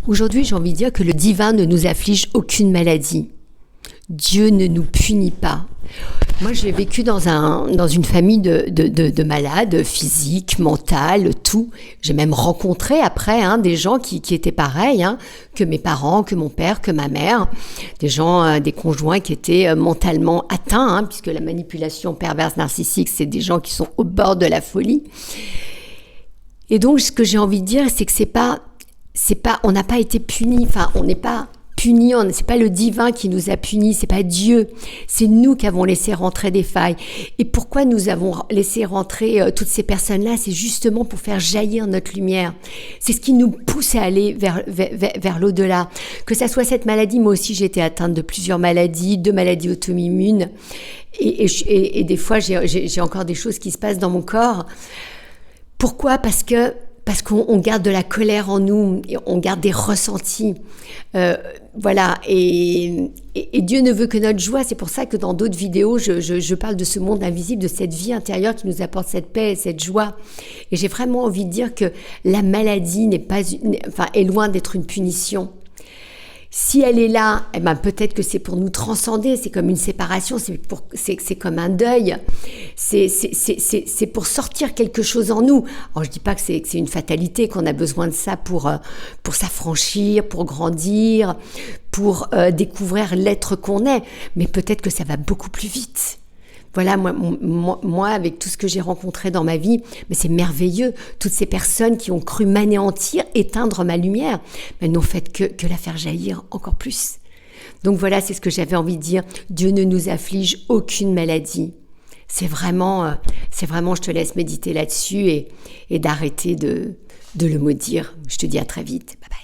Aujourd'hui, j'ai envie de dire que le divin ne nous afflige aucune maladie. Dieu ne nous punit pas. Moi, j'ai vécu dans une famille de malades, physiques, mentales, tout. J'ai même rencontré après des gens qui étaient pareils, que mes parents, que mon père, que ma mère. Des gens, des conjoints qui étaient mentalement atteints, puisque la manipulation perverse narcissique, c'est des gens qui sont au bord de la folie. Et donc, ce que j'ai envie de dire, c'est que on n'a pas été punis, on n'est pas punis, c'est pas le divin qui nous a punis, c'est pas Dieu, c'est nous qui avons laissé rentrer des failles. Et pourquoi nous avons laissé rentrer toutes ces personnes-là? C'est justement pour faire jaillir notre lumière. C'est ce qui nous pousse à aller vers l'au-delà. Que ça soit cette maladie, moi aussi j'ai été atteinte de plusieurs maladies, 2 maladies auto-immunes, et des fois j'ai encore des choses qui se passent dans mon corps. Pourquoi? Parce qu'on garde de la colère en nous, on garde des ressentis. Voilà, et Dieu ne veut que notre joie. C'est pour ça que dans d'autres vidéos, je parle de ce monde invisible, de cette vie intérieure qui nous apporte cette paix et cette joie. Et j'ai vraiment envie de dire que la maladie est loin d'être une punition. Si elle est là, peut-être que c'est pour nous transcender, c'est comme une séparation, c'est comme un deuil, c'est pour sortir quelque chose en nous. Alors je dis pas que c'est une fatalité, qu'on a besoin de ça pour s'affranchir, pour grandir, pour découvrir l'être qu'on est, mais peut-être que ça va beaucoup plus vite. Voilà, moi, avec tout ce que j'ai rencontré dans ma vie, mais c'est merveilleux. Toutes ces personnes qui ont cru m'anéantir, éteindre ma lumière, mais elles n'ont fait que la faire jaillir encore plus. Donc voilà, c'est ce que j'avais envie de dire. Dieu ne nous afflige aucune maladie. C'est vraiment, je te laisse méditer là-dessus et d'arrêter de le maudire. Je te dis à très vite. Bye bye.